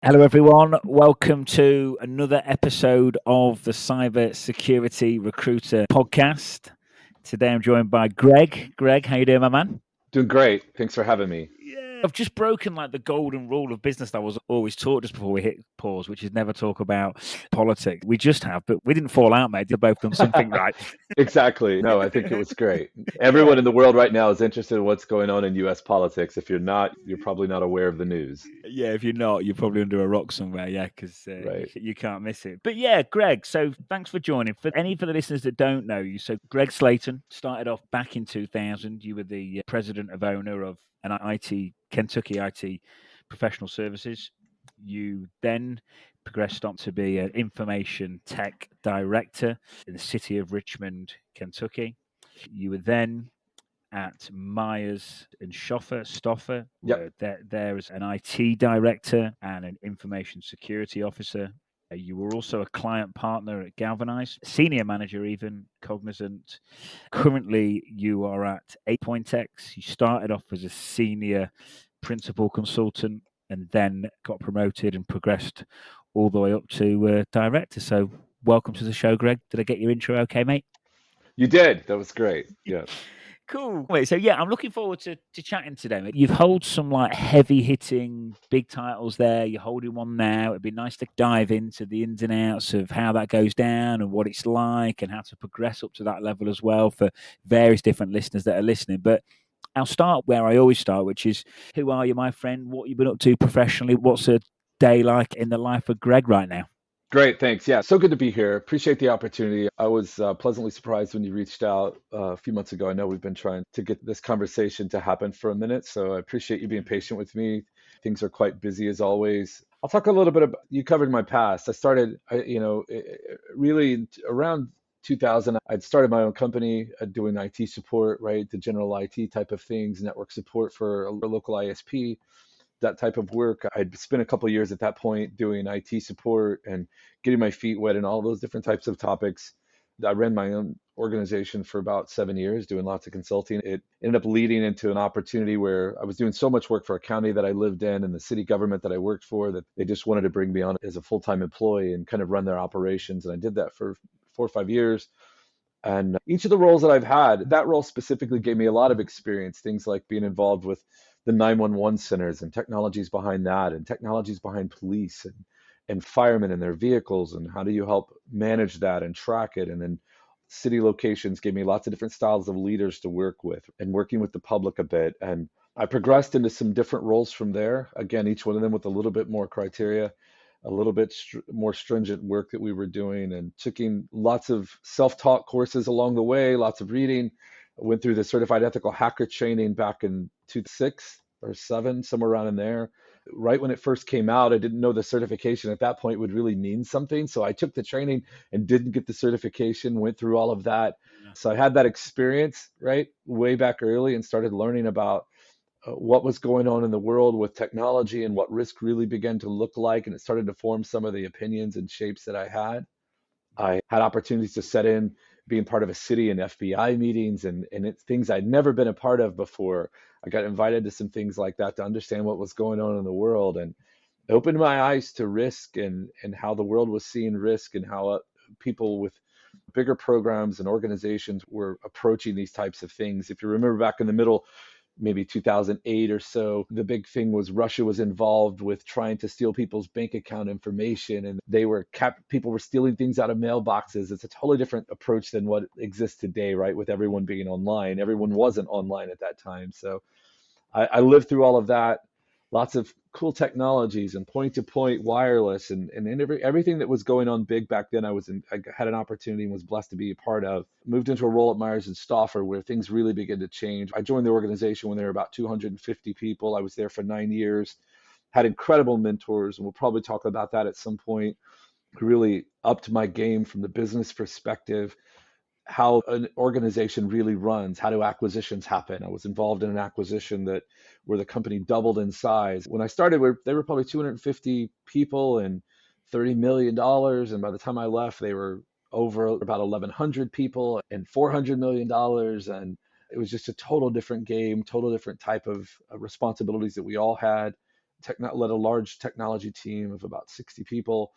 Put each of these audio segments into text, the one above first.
Hello, everyone. Welcome to another episode of the Cybersecurity Recruiter podcast. Today, I'm joined by Greg. Greg, how you doing, my man? Doing great. Thanks for having me. Yeah, I've just broken like the golden rule of business that was always taught just before we hit pause, which is never talk about politics. We just have, but we didn't fall out, mate. They've both done something right. Exactly. No, I think it was great. Yeah, Everyone in the world right now is interested in what's going on in US politics. If you're not, you're probably not aware of the news. yeah. If you're not, you're probably under a rock somewhere. Yeah, because Right. you can't miss it. But yeah, Greg. So thanks for joining. For the listeners that don't know you, so Greg Slayton started off back in 2000. You were the president of owner of an IT Kentucky IT professional services. You then progressed on to be an information tech director in the city of Richmond, Kentucky. You were then at Myers and Stoffer, Yep. were there as an IT director and an information security officer. You were also a client partner at Galvanize, senior manager, even Cognizant. Currently, you are at 8.x. You started off as a senior principal consultant and then got promoted and progressed all the way up to director. So, welcome to the show, Greg. Did I get your intro okay, mate? You did. That was great. Yeah. Cool. Wait, so yeah, I'm looking forward to chatting today, mate. You've held some like heavy hitting big titles there. You're holding one now. It'd be nice to dive into the ins and outs of how that goes down and what it's like and how to progress up to that level as well for various different listeners that are listening. But I'll start where I always start, which is who are you, my friend? What you been up to professionally? What's a day like in the life of Greg right now? Great. Thanks. Yeah. So good to be here. Appreciate the opportunity. I was pleasantly surprised when you reached out a few months ago. I know we've been trying to get this conversation to happen for a minute. So I appreciate you being patient with me. Things are quite busy as always. I'll talk a little bit about, you covered my past. I started, really around 2000. I'd started my own company doing IT support, right? The general IT type of things, network support for a local ISP, that type of work. I'd spent a couple of years at that point doing IT support and getting my feet wet in all those different types of topics. I ran my own organization for about 7 years, doing lots of consulting. It ended up leading into an opportunity where I was doing so much work for a county that I lived in and the city government that I worked for that they just wanted to bring me on as a full-time employee and kind of run their operations. And I did that for 4 or 5 years. And each of the roles that I've had, that role specifically gave me a lot of experience, things like being involved with the 911 centers and technologies behind that, and technologies behind police and firemen and their vehicles, and how do you help manage that and track it. And then city locations gave me lots of different styles of leaders to work with and working with the public a bit. And I progressed into some different roles from there. Again, each one of them with a little bit more criteria, a little bit more stringent work that we were doing, and taking lots of self-taught courses along the way, lots of reading. I went through the certified ethical hacker training back in 2006 or 7, somewhere around in there. Right when it first came out, I didn't know the certification at that point would really mean something. So I took the training and didn't get the certification, went through all of that. Yeah. So I had that experience, right, way back early and started learning about what was going on in the world with technology and what risk really began to look like. And it started to form some of the opinions and shapes that I had. I had opportunities to set in being part of a city and FBI meetings and it's things I'd never been a part of before. I got invited to some things like that to understand what was going on in the world, and it opened my eyes to risk and how the world was seeing risk and how people with bigger programs and organizations were approaching these types of things. If you remember back in the middle, maybe 2008 or so, the big thing was Russia was involved with trying to steal people's bank account information, and people were stealing things out of mailboxes. It's a totally different approach than what exists today, right? With everyone being online. Everyone wasn't online at that time. So I lived through all of that, lots of cool technologies and point-to-point wireless and everything that was going on big back then. I had an opportunity and was blessed to be a part of. Moved into a role at Myers and Stauffer where things really began to change. I joined the organization when there were about 250 people. I was there for 9 years, had incredible mentors, and we'll probably talk about that at some point. Really upped my game from the business perspective, how an organization really runs, how do acquisitions happen. I was involved in an acquisition that where the company doubled in size. When I started, they were probably 250 people and $30 million, and by the time I left, they were over about 1,100 people and $400 million. And it was just a total different game, total different type of responsibilities that we all had. led a large technology team of about 60 people,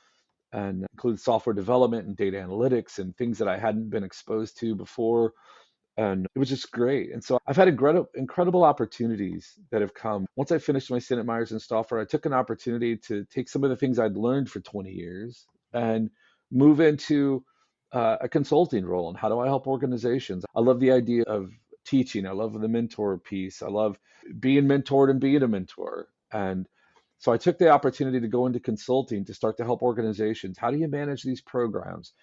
and included software development and data analytics and things that I hadn't been exposed to before. And it was just great. And so I've had incredible opportunities that have come. Once I finished my stint at Myers and Stauffer, I took an opportunity to take some of the things I'd learned for 20 years and move into a consulting role. And how do I help organizations? I love the idea of teaching. I love the mentor piece. I love being mentored and being a mentor. And so I took the opportunity to go into consulting to start to help organizations. How do you manage these programs?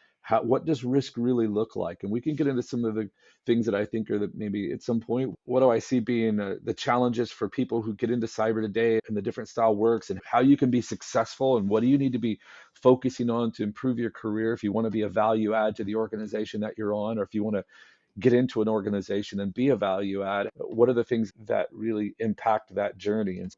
What does risk really look like? And we can get into some of the things that I think are that maybe at some point, what do I see being the challenges for people who get into cyber today and the different style works and how you can be successful and what do you need to be focusing on to improve your career if you want to be a value add to the organization that you're on, or if you want to get into an organization and be a value add. What are the things that really impact that journey? And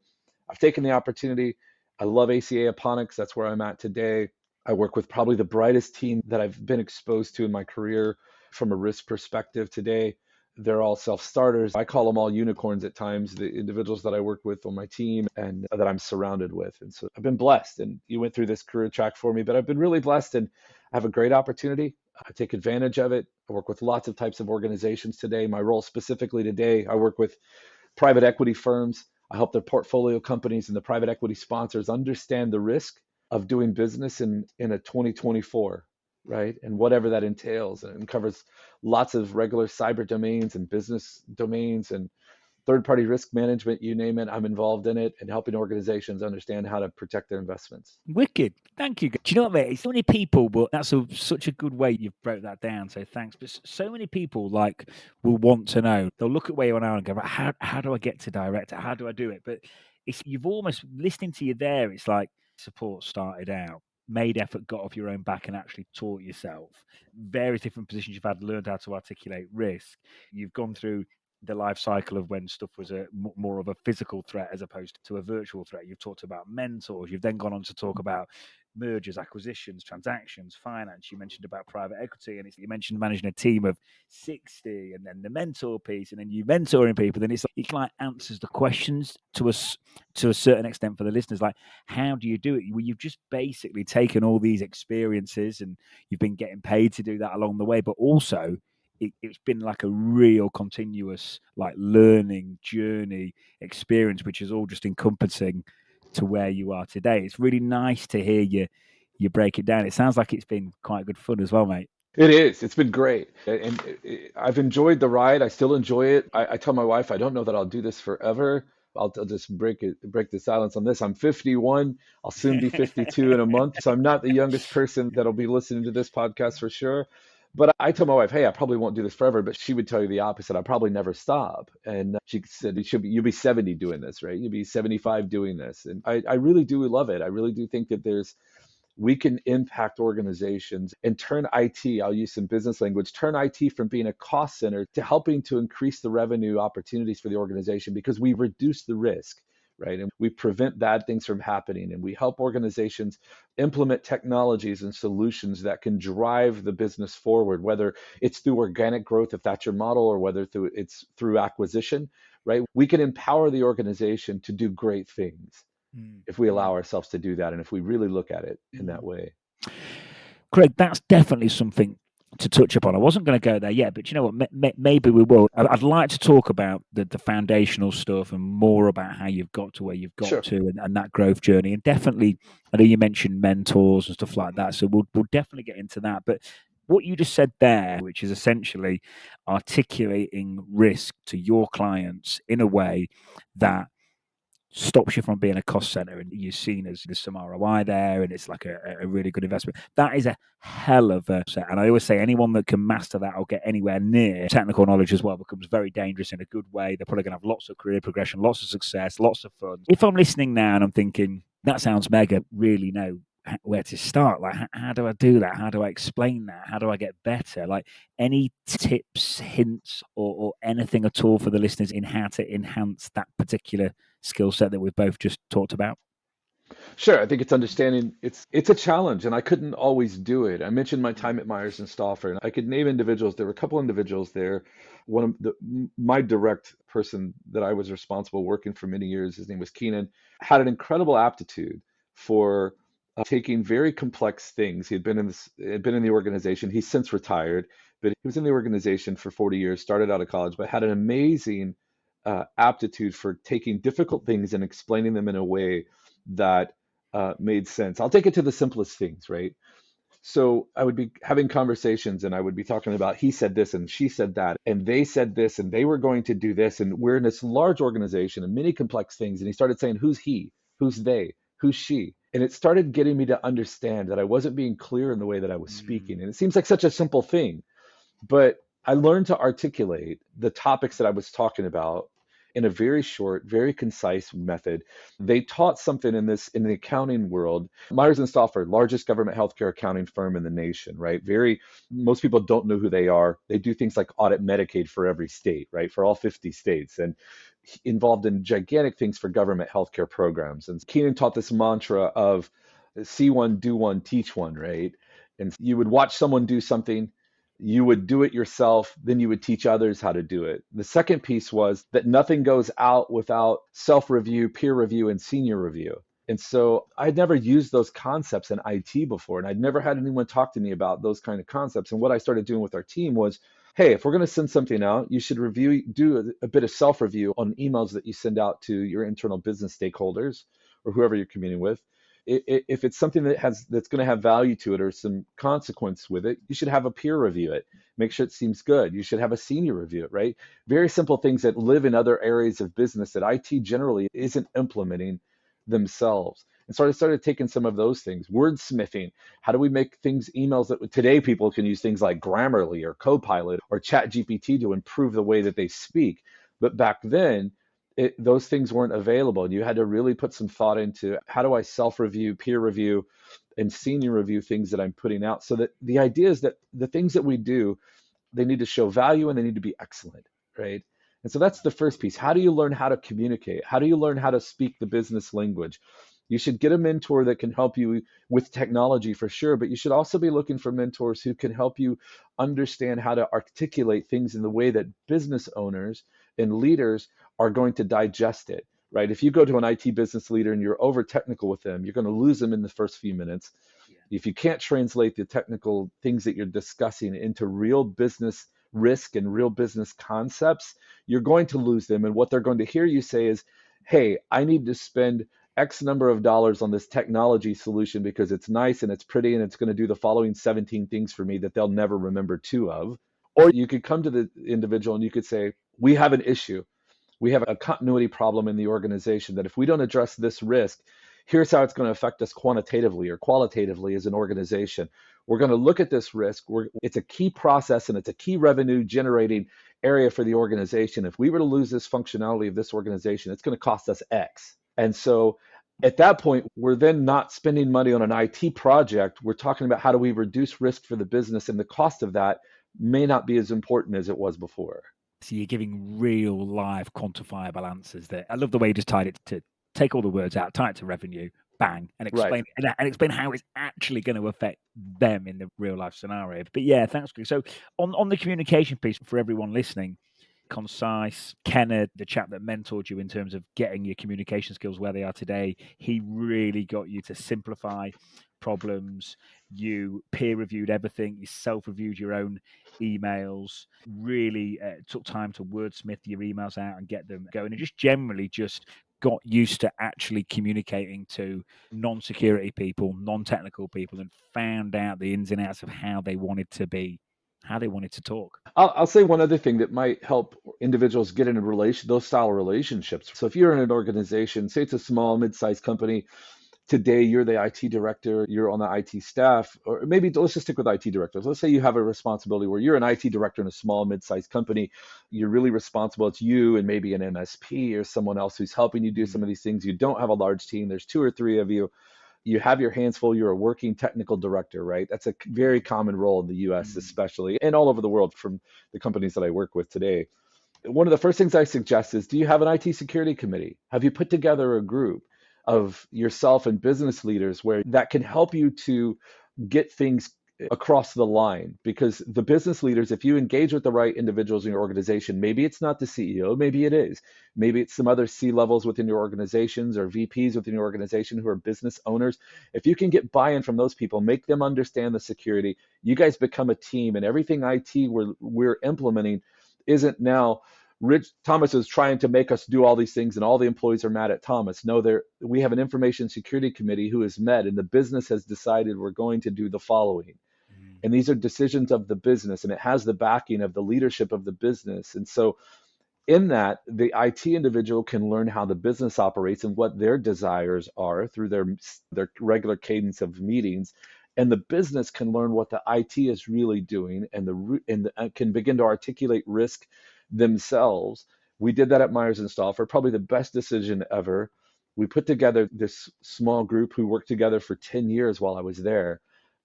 I've taken the opportunity. I love ACA Aponix. That's where I'm at today. I work with probably the brightest team that I've been exposed to in my career from a risk perspective today. They're all self-starters. I call them all unicorns at times, the individuals that I work with on my team and that I'm surrounded with. And so I've been blessed. And you went through this career track for me, but I've been really blessed and I have a great opportunity. I take advantage of it. I work with lots of types of organizations today. My role specifically today, I work with private equity firms. I help their portfolio companies and the private equity sponsors understand the risk of doing business in a 2024, right? And whatever that entails, and it covers lots of regular cyber domains and business domains and third-party risk management, you name it, I'm involved in it and helping organizations understand how to protect their investments. Wicked. Thank you. Do you know what, mate? It's so many people, but that's such a good way you've broke that down. So thanks. But so many people will want to know. They'll look at where you are now and go, how do I get to director? How do I do it? But you've almost listening to you there. It's like support started out, made effort, got off your own back and actually taught yourself. Various different positions you've had, learned how to articulate risk. You've gone through the life cycle of when stuff was more of a physical threat as opposed to a virtual threat. You've talked about mentors. You've then gone on to talk about mergers, acquisitions, transactions, finance. You mentioned about private equity, and you mentioned managing a team of 60, and then the mentor piece, and then you mentoring people. Then it answers the questions to us to a certain extent for the listeners. Like, how do you do it? Well, you've just basically taken all these experiences, and you've been getting paid to do that along the way, but also it's been like a real continuous learning journey experience, which is all just encompassing to where you are today. It's really nice to hear you break it down. It sounds like it's been quite good fun as well, mate. It is. It's been great. And I've enjoyed the ride. I still enjoy it. I tell my wife, I don't know that I'll do this forever. I'll just break the silence on this. I'm 51. I'll soon be 52 in a month. So I'm not the youngest person that'll be listening to this podcast for sure. But I told my wife, hey, I probably won't do this forever. But she would tell you the opposite. I'll probably never stop. And she said, you'll be 70 doing this, right? You'll be 75 doing this. And I really do love it. I really do think that we can impact organizations and turn IT, I'll use some business language, turn IT from being a cost center to helping to increase the revenue opportunities for the organization because we reduce the risk, right? And we prevent bad things from happening. And we help organizations implement technologies and solutions that can drive the business forward, whether it's through organic growth, if that's your model, or whether it's through acquisition, right? We can empower the organization to do great things if we allow ourselves to do that and if we really look at it in that way. Craig, that's definitely something to touch upon. I wasn't going to go there yet, but you know what? Maybe we will. I'd like to talk about the foundational stuff and more about how you've got to where you've got to and that growth journey. And definitely, I know you mentioned mentors and stuff like that, so we'll definitely get into that. But what you just said there, which is essentially articulating risk to your clients in a way that stops you from being a cost center and you're seen as there's some ROI there and it's like a really good investment. That is a hell of a set. And I always say anyone that can master that or get anywhere near technical knowledge as well becomes very dangerous in a good way. They're probably going to have lots of career progression, lots of success, lots of fun. If I'm listening now and I'm thinking, that sounds mega, really know where to start. Like, how do I do that? How do I explain that? How do I get better? Like, any tips, hints, or anything at all for the listeners in how to enhance that particular skill set that we've both just talked about? Sure, I think it's understanding it's a challenge, and I couldn't always do it. I mentioned my time at Myers and Stauffer, and I could name individuals. There were a couple individuals there. One of my direct person that I was responsible working for many years, his name was Keenan, had an incredible aptitude for taking very complex things. Had been in the organization. He's since retired, but he was in the organization for 40 years. Started out of college, but had an amazing aptitude for taking difficult things and explaining them in a way that made sense. I'll take it to the simplest things, right? So I would be having conversations and I would be talking about he said this and she said that and they said this and they were going to do this. And we're in this large organization and many complex things. And he started saying, who's he? Who's they? Who's she? And it started getting me to understand that I wasn't being clear in the way that I was Mm, speaking. And it seems like such a simple thing, but I learned to articulate the topics that I was talking about in a very short, very concise method. They taught something in the accounting world. Myers and Stauffer, largest government healthcare accounting firm in the nation, right? Most people don't know who they are. They do things like audit Medicaid for every state, right? For all 50 states, and involved in gigantic things for government healthcare programs. And Keenan taught this mantra of see one, do one, teach one, right? And you would watch someone do something, you would do it yourself, then you would teach others how to do it. The second piece was that nothing goes out without self review, peer review, and senior review. And so I'd never used those concepts in IT before, and I'd never had anyone talk to me about those kind of concepts. And what I started doing with our team was, hey, if we're going to send something out, you should do a bit of self review on emails that you send out to your internal business stakeholders or whoever you're communing with. If it's something that's going to have value to it or some consequence with it, you should have a peer review it. Make sure it seems good. You should have a senior review it, right? Very simple things that live in other areas of business that IT generally isn't implementing themselves. And so I started taking some of those things, wordsmithing. How do we make things, emails that today people can use things like Grammarly or Copilot or ChatGPT to improve the way that they speak. But back then, those things weren't available. And you had to really put some thought into how do I self-review, peer review, and senior review things that I'm putting out. So that the idea is that the things that we do, they need to show value and they need to be excellent, right? And so that's the first piece. How do you learn how to communicate? How do you learn how to speak the business language? You should get a mentor that can help you with technology for sure, but you should also be looking for mentors who can help you understand how to articulate things in the way that business owners and leaders are going to digest it, right? If you go to an IT business leader and you're over technical with them, you're going to lose them in the first few minutes. yeah. If you can't translate the technical things that you're discussing into real business risk and real business concepts, you're going to lose them. And what they're going to hear you say is, hey, I need to spend X number of dollars on this technology solution because it's nice and it's pretty and it's going to do the following 17 things for me that they'll never remember two of. Or you could come to the individual and you could say, we have an issue. We have a continuity problem in the organization that if we don't address this risk, here's how it's going to affect us quantitatively or qualitatively as an organization. We're going to look at this risk. It's a key process and it's a key revenue generating area for the organization. If we were to lose this functionality of this organization, it's going to cost us X. And so at that point, we're then not spending money on an IT project. We're talking about how do we reduce risk for the business, and the cost of that may not be as important as it was before. So you're giving real live quantifiable answers there. I love the way you just tied it to take all the words out, tie it to revenue, bang, and Right. explain how it's actually going to affect them in the real life scenario. But yeah, thanks, Greg. So on the communication piece for everyone listening, concise. Kenneth, the chap that mentored you in terms of getting your communication skills where they are today, he really got you to simplify problems. You peer reviewed everything. You self reviewed your own emails. Really took time to wordsmith your emails out and get them going, and just generally just got used to actually communicating to non-security people, non-technical people, and found out the ins and outs of how they wanted to be, how they wanted to talk. I'll say one other thing that might help individuals get in a those style of relationships. So if you're in an organization, say it's a small, mid-sized company, today you're the IT director, you're on the IT staff, or maybe let's just stick with IT directors. Let's say you have a responsibility where you're an IT director in a small, mid-sized company. You're really responsible. It's you and maybe an MSP or someone else who's helping you do some of these things. You don't have a large team. There's two or three of you. You have your hands full. You're a working technical director, right? That's a very common role in the US, Mm. especially, and all over the world from the companies that I work with today. One of the first things I suggest is, do you have an IT security committee? Have you put together a group? of yourself and business leaders where that can help you to get things across the line. Because the business leaders, if you engage with the right individuals in your organization, maybe it's not the CEO, maybe it is, maybe it's some other C levels within your organizations or VPs within your organization who are business owners. If you can get buy-in from those people, make them understand the security, you guys become a team, and everything IT we're implementing isn't now Rich Thomas is trying to make us do all these things and all the employees are mad at Thomas. No, we have an information security committee who has met, and the business has decided we're going to do the following. And these are decisions of the business, and it has the backing of the leadership of the business. And so in that, the IT individual can learn how the business operates and what their desires are through their regular cadence of meetings. And the business can learn what the IT is really doing, and can begin to articulate risk themselves. We did that at Myers and Stauffer, probably the best decision ever. We put together this small group who worked together for 10 years while I was there.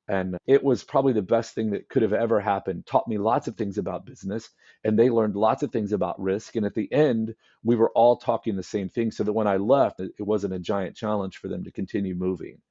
And it was probably the best thing that could have ever happened. Taught me lots of things about business, and they learned lots of things about risk. And at the end, we were all talking the same thing, so that when I left, it wasn't a giant challenge for them to continue moving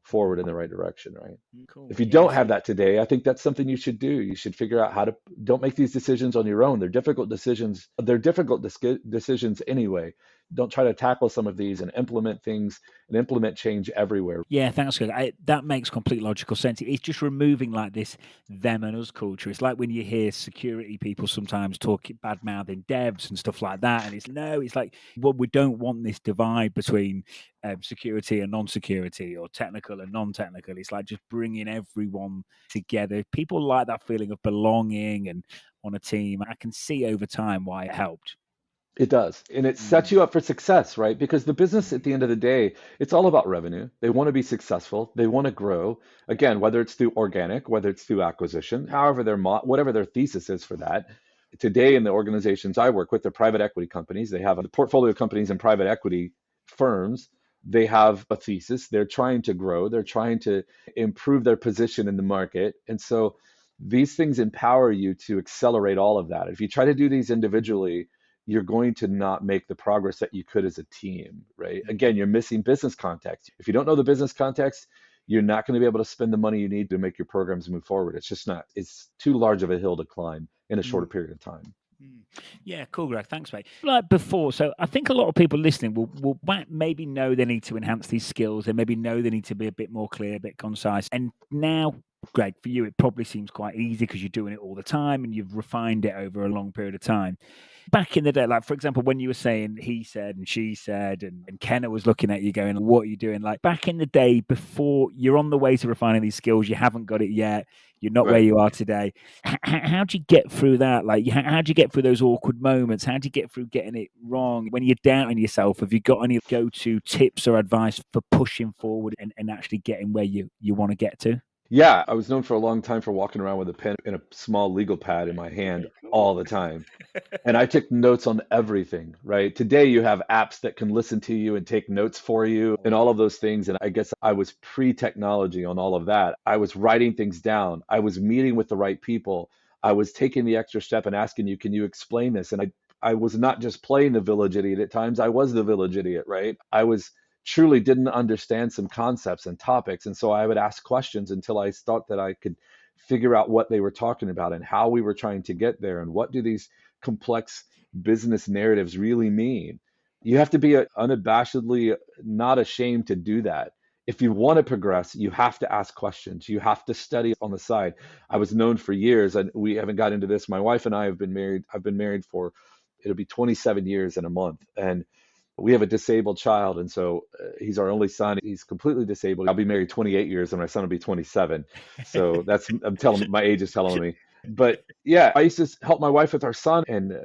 forward in the right direction, right? Cool. If you Yeah. don't have that today, I think that's something you should do. You should figure out how to, don't make these decisions on your own. They're difficult decisions. They're difficult decisions anyway. Don't try to tackle some of these and implement things and implement change everywhere. Yeah, thanks, Greg. That makes complete logical sense. It's just removing like this them and us culture. It's like when you hear security people sometimes talk bad mouthing devs and stuff like that, and it's like, well, we don't want this divide between security and non-security or technical and non-technical. It's like just bringing everyone together. People like that feeling of belonging and on a team. I can see over time why it helped. It does. And it sets you up for success, right? Because the business at the end of the day, it's all about revenue. They want to be successful. They want to grow. Again, whether it's through organic, whether it's through acquisition, however whatever their thesis is for that. Today in the organizations I work with, the private equity companies, they have a portfolio of companies and private equity firms. They have a thesis. They're trying to grow. They're trying to improve their position in the market. And so these things empower you to accelerate all of that. If you try to do these individually, you're going to not make the progress that you could as a team, right? Again, you're missing business context. If you don't know the business context, you're not going to be able to spend the money you need to make your programs move forward. It's just not, it's too large of a hill to climb in a shorter period of time. Yeah, cool, Greg. Thanks, mate. Like before, so I think a lot of people listening will maybe know they need to enhance these skills. They maybe know they need to be a bit more clear, a bit concise. And now, Greg, for you, it probably seems quite easy because you're doing it all the time and you've refined it over a long period of time. Back in the day, like, for example, when you were saying he said and she said, and Kenna was looking at you going, what are you doing? Like back in the day, before you're on the way to refining these skills, you haven't got it yet. You're not where you are today. How do you get through that? Like, how do you get through those awkward moments? How do you get through getting it wrong? When you're doubting yourself, have you got any go-to tips or advice for pushing forward and actually getting where you want to get to? Yeah, I was known for a long time for walking around with a pen and a small legal pad in my hand all the time. And I took notes on everything, right? Today you have apps that can listen to you and take notes for you and all of those things. And I guess I was pre-technology on all of that. I was writing things down. I was meeting with the right people. I was taking the extra step and asking you, can you explain this? And I was not just playing the village idiot at times. I was the village idiot, right? I was truly didn't understand some concepts and topics. And so I would ask questions until I thought that I could figure out what they were talking about and how we were trying to get there and what do these complex business narratives really mean. You have to be unabashedly not ashamed to do that. If you want to progress, you have to ask questions. You have to study on the side. I was known for years, and we haven't got into this. My wife and I have been married. I've been married for, it'll be 27 years in a month. And we have a disabled child. And so he's our only son. He's completely disabled. I'll be married 28 years and my son will be 27. So I'm telling, my age is telling me. But yeah, I used to help my wife with our son, and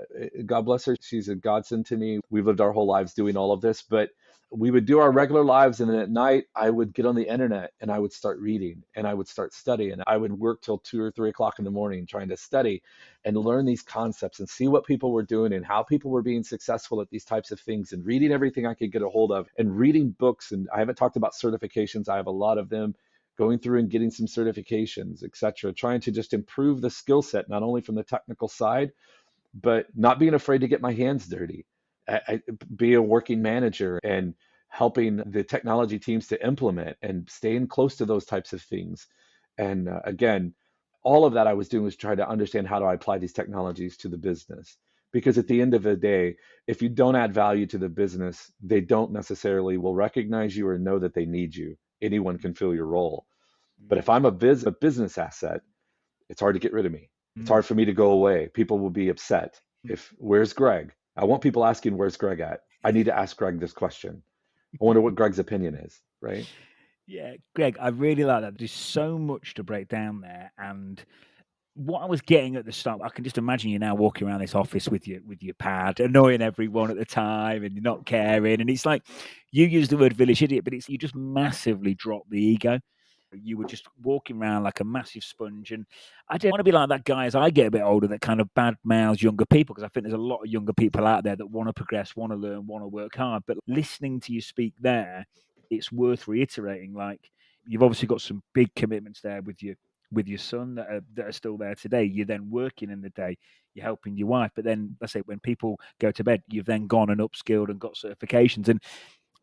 God bless her. She's a godsend to me. We've lived our whole lives doing all of this, but we would do our regular lives. And then at night, I would get on the internet and I would start reading and I would start studying. I would work till 2 or 3 o'clock in the morning trying to study and learn these concepts and see what people were doing and how people were being successful at these types of things, and reading everything I could get a hold of and reading books. And I haven't talked about certifications. I have a lot of them, going through and getting some certifications, etc., trying to just improve the skill set, not only from the technical side, but not being afraid to get my hands dirty. Be a working manager and helping the technology teams to implement and staying close to those types of things. And again, all of that I was doing was trying to understand how do I apply these technologies to the business. Because at the end of the day, if you don't add value to the business, they don't necessarily will recognize you or know that they need you. Anyone can fill your role. But if I'm a business asset, it's hard to get rid of me. It's hard for me to go away. People will be upset. If where's Greg? I want people asking where's Greg at? I need to ask Greg this question. I wonder what Greg's opinion is, right? Yeah, Greg, I really like that. There's so much to break down there, and what I was getting at the start, I can just imagine you now walking around this office with your pad, annoying everyone at the time, and you're not caring. And it's like you use the word village idiot, but it's you just massively drop the ego. You were just walking around like a massive sponge, and I don't want to be like that guy as I get a bit older that kind of bad mouths younger people, because I think there's a lot of younger people out there that want to progress, want to learn, want to work hard. But listening to you speak there, it's worth reiterating. Like you've obviously got some big commitments there with your son that are still there today. You're then working in the day, you're helping your wife, but then let's say when people go to bed, you've then gone and upskilled and got certifications. And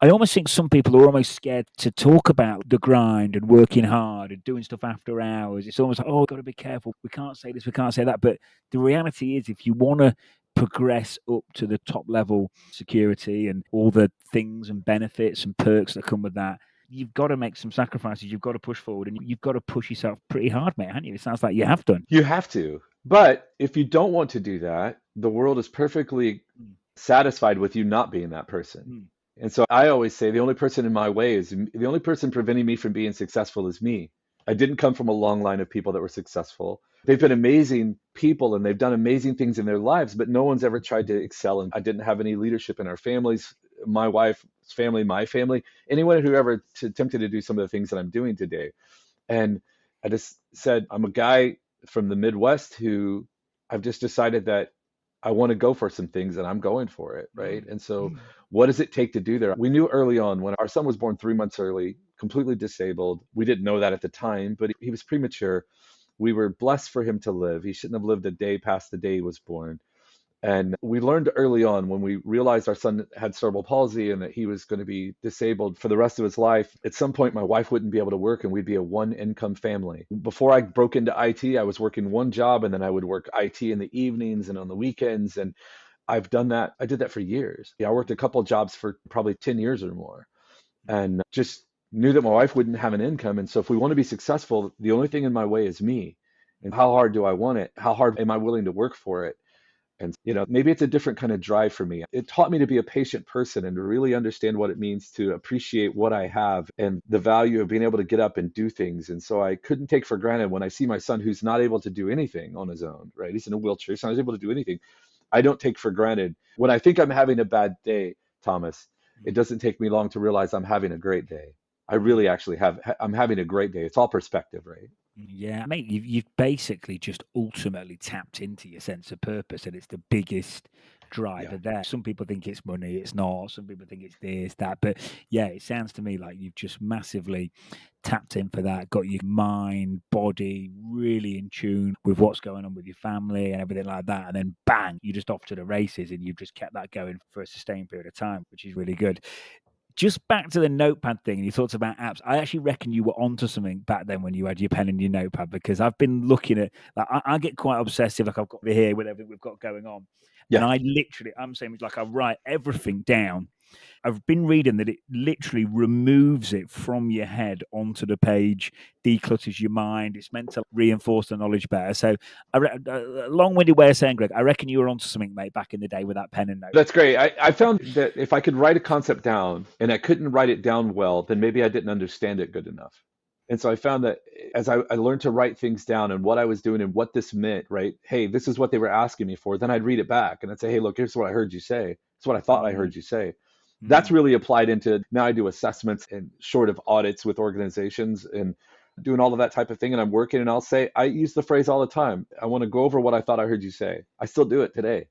I almost think some people are almost scared to talk about the grind and working hard and doing stuff after hours. It's almost like, oh, got to be careful. We can't say this, we can't say that. But the reality is, if you want to progress up to the top level security and all the things and benefits and perks that come with that, you've got to make some sacrifices. You've got to push forward, and you've got to push yourself pretty hard, mate, haven't you? It sounds like you have done. You have to. But if you don't want to do that, the world is perfectly satisfied with you not being that person. And so I always say the only person in my way is the only person preventing me from being successful is me. I didn't come from a long line of people that were successful. They've been amazing people and they've done amazing things in their lives, but no one's ever tried to excel. And I didn't have any leadership in our families, my wife's family, my family, anyone who ever attempted to do some of the things that I'm doing today. And I just said, I'm a guy from the Midwest who I've just decided that I want to go for some things and I'm going for it, right? And so what does it take to do there? We knew early on when our son was born 3 months early, completely disabled. We didn't know that at the time, but he was premature. We were blessed for him to live. He shouldn't have lived a day past the day he was born. And we learned early on when we realized our son had cerebral palsy and that he was going to be disabled for the rest of his life. At some point, my wife wouldn't be able to work and we'd be a one income family. Before I broke into IT, I was working one job and then I would work IT in the evenings and on the weekends. And I've done that. I did that for years. Yeah, I worked a couple of jobs for probably 10 years or more and just knew that my wife wouldn't have an income. And so if we want to be successful, the only thing in my way is me. And how hard do I want it? How hard am I willing to work for it? And, maybe it's a different kind of drive for me. It taught me to be a patient person and to really understand what it means to appreciate what I have and the value of being able to get up and do things. And so I couldn't take for granted when I see my son who's not able to do anything on his own, right? He's in a wheelchair. He's not able to do anything. I don't take for granted. When I think I'm having a bad day, Thomas, it doesn't take me long to realize I'm having a great day. I really actually I'm having a great day. It's all perspective, right? Yeah, mate, you've basically just ultimately tapped into your sense of purpose, and it's the biggest driver there. Some people think it's money, it's not. Some people think it's this, that. But yeah, it sounds to me like you've just massively tapped in for that, got your mind, body really in tune with what's going on with your family and everything like that. And then bang, you're just off to the races and you've just kept that going for a sustained period of time, which is really good. Just back to the notepad thing, and you talked about apps. I actually reckon you were onto something back then when you had your pen and your notepad, because I've been looking at, like, I get quite obsessive, like I've got here with everything we've got going on. And I'm saying, like, I write everything down. I've been reading that it literally removes it from your head onto the page, declutters your mind. It's meant to reinforce the knowledge better. So, a long-winded way of saying, Greg, I reckon you were onto something, mate, back in the day with that pen and note. That's great. I found that if I could write a concept down and I couldn't write it down well, then maybe I didn't understand it good enough. And so I found that as I learned to write things down and what I was doing and what this meant, right? Hey, this is what they were asking me for. Then I'd read it back and I'd say, hey, look, here's what I heard you say. It's what I thought I heard you say. That's really applied into, now I do assessments and short of audits with organizations and doing all of that type of thing. And I'm working and I'll say, I use the phrase all the time. I want to go over what I thought I heard you say. I still do it today.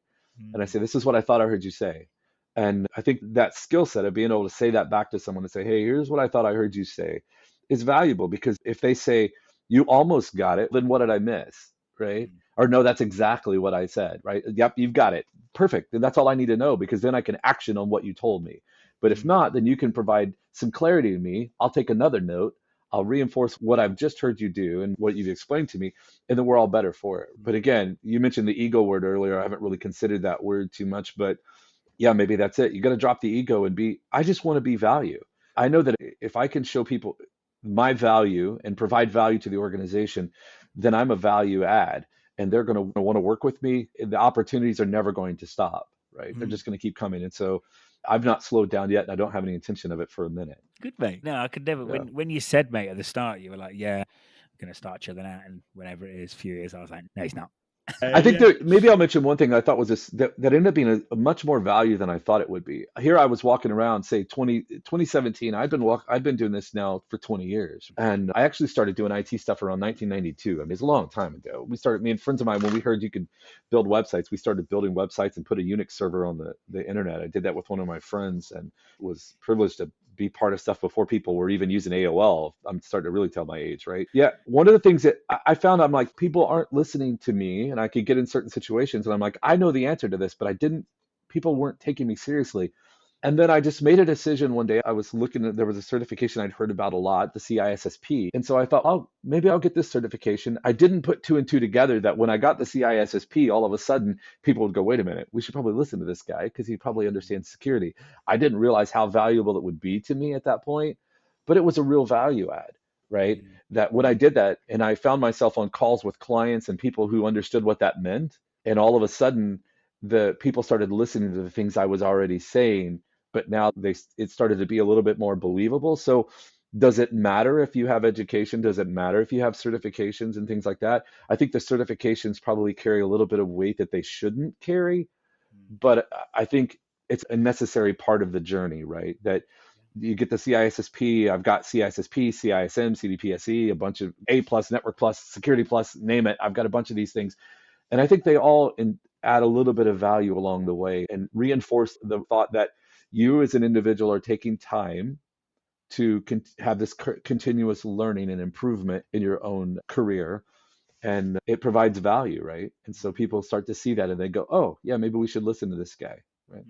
And I say, this is what I thought I heard you say. And I think that skill set of being able to say that back to someone and say, hey, here's what I thought I heard you say is valuable, because if they say, you almost got it, then what did I miss? Right? Or no, that's exactly what I said, right? Yep, you've got it. Perfect. And that's all I need to know, because then I can action on what you told me. But if not, then you can provide some clarity to me. I'll take another note. I'll reinforce what I've just heard you do and what you've explained to me, and then we're all better for it. But again, you mentioned the ego word earlier. I haven't really considered that word too much, but yeah, maybe that's it. You got to drop the ego and I just want to be value. I know that if I can show people my value and provide value to the organization, then I'm a value add and they're going to want to work with me. The opportunities are never going to stop, right? They're just going to keep coming. And so I've not slowed down yet and I don't have any intention of it for a minute. Good, mate. No, I could never. Yeah. When you said, mate, at the start, you were like, "Yeah, I'm gonna start chilling out," and whenever it is, few years, I was like, "No, he's not." I think maybe I'll mention one thing I thought was that ended up being a much more value than I thought it would be. Here I was walking around, say 2017. I've been doing this now for 20 years. And I actually started doing IT stuff around 1992. I mean, it's a long time ago. Me and friends of mine, when we heard you could build websites, we started building websites and put a Unix server on the internet. I did that with one of my friends and was privileged to be part of stuff before people were even using AOL. I'm starting to really tell my age, right? Yeah. One of the things that I found, I'm like, people aren't listening to me, and I could get in certain situations and I'm like, I know the answer to this, but people weren't taking me seriously. And then I just made a decision one day. I was looking at, there was a certification I'd heard about a lot, the CISSP. And so I thought, oh, maybe I'll get this certification. I didn't put two and two together that when I got the CISSP, all of a sudden people would go, wait a minute, we should probably listen to this guy because he probably understands security. I didn't realize how valuable it would be to me at that point, but it was a real value add, right? That when I did that and I found myself on calls with clients and people who understood what that meant, and all of a sudden the people started listening to the things I was already saying, but now it started to be a little bit more believable. So does it matter if you have education? Does it matter if you have certifications and things like that? I think the certifications probably carry a little bit of weight that they shouldn't carry, but I think it's a necessary part of the journey, right? That you get the CISSP, I've got CISSP, CISM, CDPSE, a bunch of A plus, Network plus, Security plus, name it. I've got a bunch of these things. And I think they all add a little bit of value along the way and reinforce the thought that you as an individual are taking time to have this continuous learning and improvement in your own career. And it provides value, right? And so people start to see that and they go, oh, yeah, maybe we should listen to this guy. Right.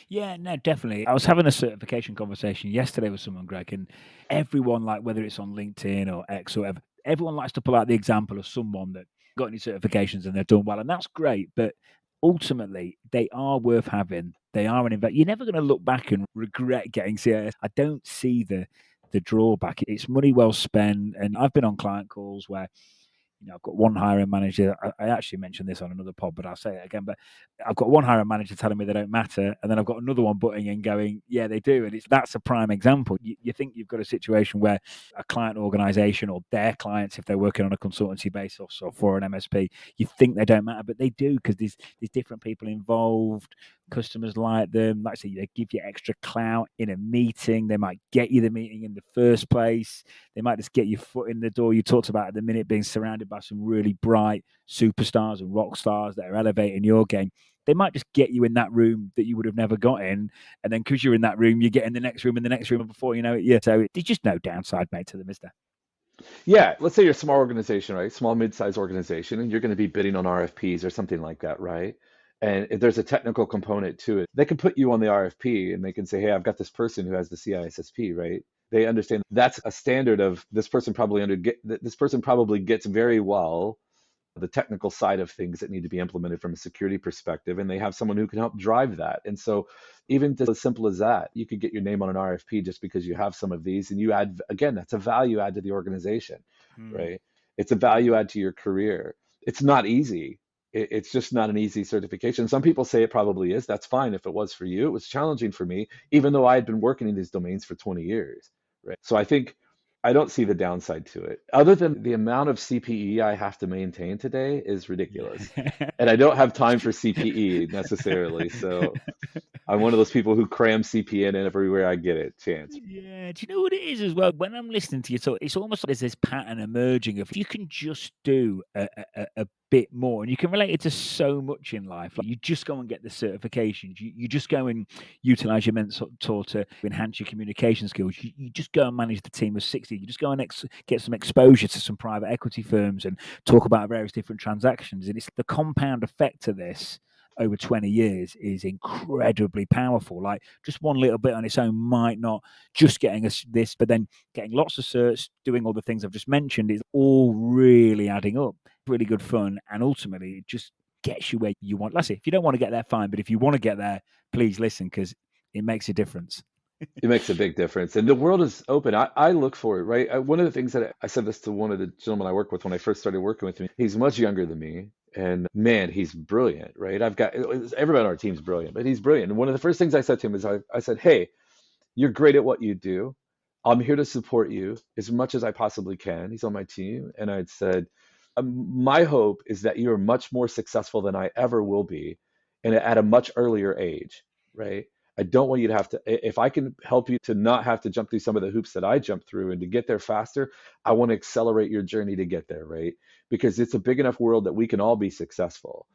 Yeah, no, definitely. I was having a certification conversation yesterday with someone, Greg, and everyone, like whether it's on LinkedIn or X or whatever, everyone likes to pull out the example of someone that got any certifications and they're done well, and that's great. But ultimately, they are worth having. They are an investment. You're never going to look back and regret getting CIS. I don't see the drawback. It's money well spent, and I've been on client calls where I've got one hiring manager. I actually mentioned this on another pod, but I'll say it again. But I've got one hiring manager telling me they don't matter, and then I've got another one butting in going, yeah, they do. And that's a prime example. You think you've got a situation where a client organization or their clients, if they're working on a consultancy basis or for an MSP, you think they don't matter, but they do, because there's different people involved. Customers like them. Like I say, they give you extra clout in a meeting. They might get you the meeting in the first place. They might just get your foot in the door. You talked about at the minute being surrounded by some really bright superstars and rock stars that are elevating your game. They might just get you in that room that you would have never got in. And then because you're in that room, you get in the next room and the next room, and before you know it, yeah. So there's just no downside, mate, to them, is there? Yeah, let's say you're a small organization, right? Small, mid-sized organization, and you're going to be bidding on RFPs or something like that, right? And if there's a technical component to it, they can put you on the RFP and they can say, hey, I've got this person who has the CISSP, right? They understand that's a standard of this person probably gets very well the technical side of things that need to be implemented from a security perspective, and they have someone who can help drive that. And so even just as simple as that, you could get your name on an RFP just because you have some of these, and you add, again, that's a value add to the organization, right? It's a value add to your career. It's not easy. It's just not an easy certification. Some people say it probably is. That's fine if it was for you. It was challenging for me, even though I had been working in these domains for 20 years, right? So I think I don't see the downside to it, other than the amount of CPE I have to maintain today is ridiculous. And I don't have time for CPE necessarily. So I'm one of those people who cram CPE in everywhere I get it chance. Yeah, do you know what it is as well? When I'm listening to you talk, it's almost like there's this pattern emerging of, if you can just do a bit more, and you can relate it to so much in life. Like, you just go and get the certifications. You just go and utilize your mentor to enhance your communication skills. You just go and manage the team of 60. You just go and get some exposure to some private equity firms and talk about various different transactions. And it's the compound effect of this over 20 years is incredibly powerful. Like just one little bit on its own might not just getting us this, but then getting lots of certs, doing all the things I've just mentioned, is all really adding up. Really good fun. And ultimately, it just gets you where you want. Let's say, if you don't want to get there, fine. But if you want to get there, please listen, because it makes a difference. It makes a big difference. And the world is open. I look for it, right? One of the things that I said this to one of the gentlemen I work with when I first started working with him. He's much younger than me. And man, he's brilliant, right? Everybody on our team's brilliant, but he's brilliant. And one of the first things I said to him is I said, hey, you're great at what you do. I'm here to support you as much as I possibly can. He's on my team. And I'd said, my hope is that you are much more successful than I ever will be, and at a much earlier age, right? I don't want you to have to, if I can help you to not have to jump through some of the hoops that I jumped through and to get there faster, I want to accelerate your journey to get there, right? Because it's a big enough world that we can all be successful.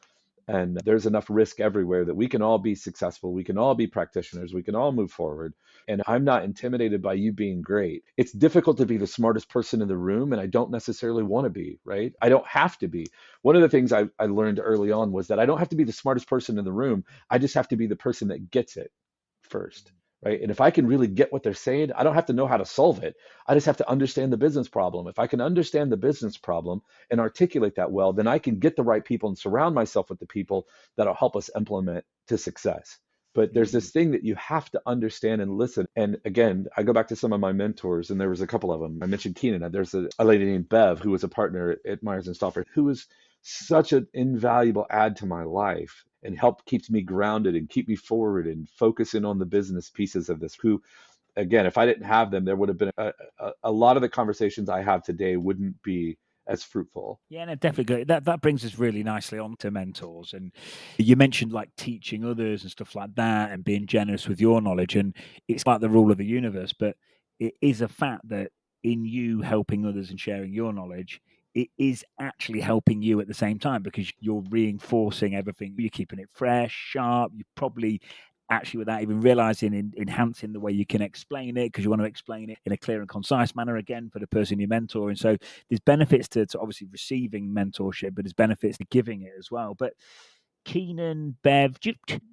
And there's enough risk everywhere that we can all be successful. We can all be practitioners. We can all move forward. And I'm not intimidated by you being great. It's difficult to be the smartest person in the room, and I don't necessarily want to be, right? I don't have to be. One of the things I learned early on was that I don't have to be the smartest person in the room. I just have to be the person that gets it first, right? And if I can really get what they're saying, I don't have to know how to solve it. I just have to understand the business problem. If I can understand the business problem and articulate that well, then I can get the right people and surround myself with the people that'll help us implement to success. But there's this thing that you have to understand and listen. And again, I go back to some of my mentors, and there was a couple of them. I mentioned Keenan. There's a lady named Bev who was a partner at Myers and Stauffer, who was such an invaluable add to my life and help keeps me grounded and keep me forward and focusing on the business pieces of this. Who, again, if I didn't have them, there would have been a lot of the conversations I have today wouldn't be as fruitful. Yeah, no, definitely. That brings us really nicely on to mentors. And you mentioned like teaching others and stuff like that and being generous with your knowledge. And it's like the rule of the universe, but it is a fact that in you helping others and sharing your knowledge, it is actually helping you at the same time, because you're reinforcing everything. You're keeping it fresh, sharp. You probably actually, without even realizing, enhancing the way you can explain it, because you want to explain it in a clear and concise manner, again, for the person you're mentoring. So there's benefits to obviously receiving mentorship, but there's benefits to giving it as well. But Keenan, Bev,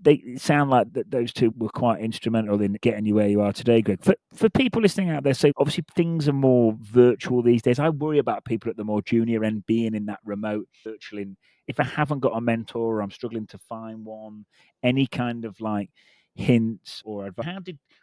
they sound like that those two were quite instrumental in getting you where you are today, Greg. For people listening out there, so obviously things are more virtual these days. I worry about people at the more junior end being in that remote virtual. If I haven't got a mentor or I'm struggling to find one, any kind of like hints or advice?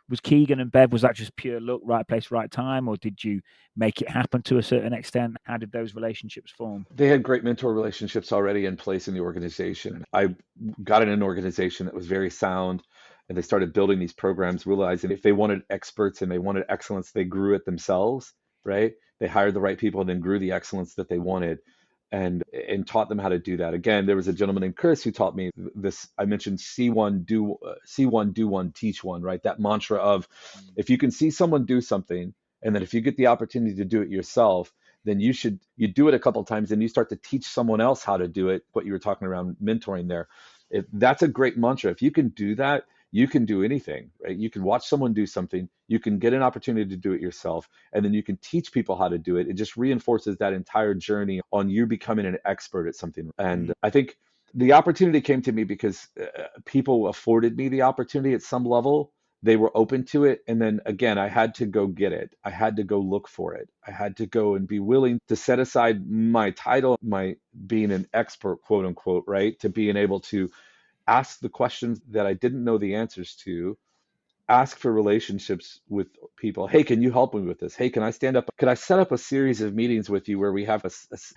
Was Keegan and Bev, was that just pure luck, right place, right time, or did you make it happen to a certain extent? How did those relationships form? They had great mentor relationships already in place in the organization. I got in an organization that was very sound, and they started building these programs, realizing if they wanted experts and they wanted excellence, they grew it themselves, right? They hired the right people and then grew the excellence that they wanted, and taught them how to do that. Again, there was a gentleman named Chris who taught me this. I mentioned see one, do one, teach one, right? That mantra of if you can see someone do something, and then if you get the opportunity to do it yourself, then you do it a couple of times and you start to teach someone else how to do it. What you were talking around mentoring there, that's a great mantra. If you can do that, you can do anything, right? You can watch someone do something, you can get an opportunity to do it yourself, and then you can teach people how to do it. It just reinforces that entire journey on you becoming an expert at something. And I think the opportunity came to me because people afforded me the opportunity at some level. They were open to it. And then again, I had to go get it. I had to go look for it. I had to go and be willing to set aside my title, my being an expert, quote unquote, right? To being able to ask the questions that I didn't know the answers to, ask for relationships with people. Hey, can you help me with this? Hey, can I stand up? Could I set up a series of meetings with you where we have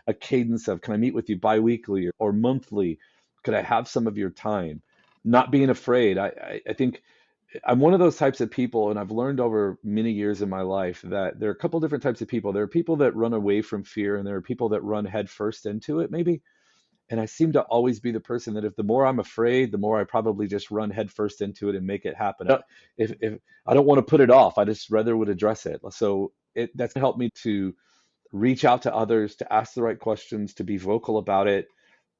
a cadence of, can I meet with you biweekly or monthly? Could I have some of your time? Not being afraid. I think I'm one of those types of people, and I've learned over many years in my life that there are a couple different types of people. There are people that run away from fear, and there are people that run headfirst into it, maybe. And I seem to always be the person that if the more I'm afraid, the more I probably just run headfirst into it and make it happen. If I don't want to put it off, I just rather would address it. So that's helped me to reach out to others, to ask the right questions, to be vocal about it.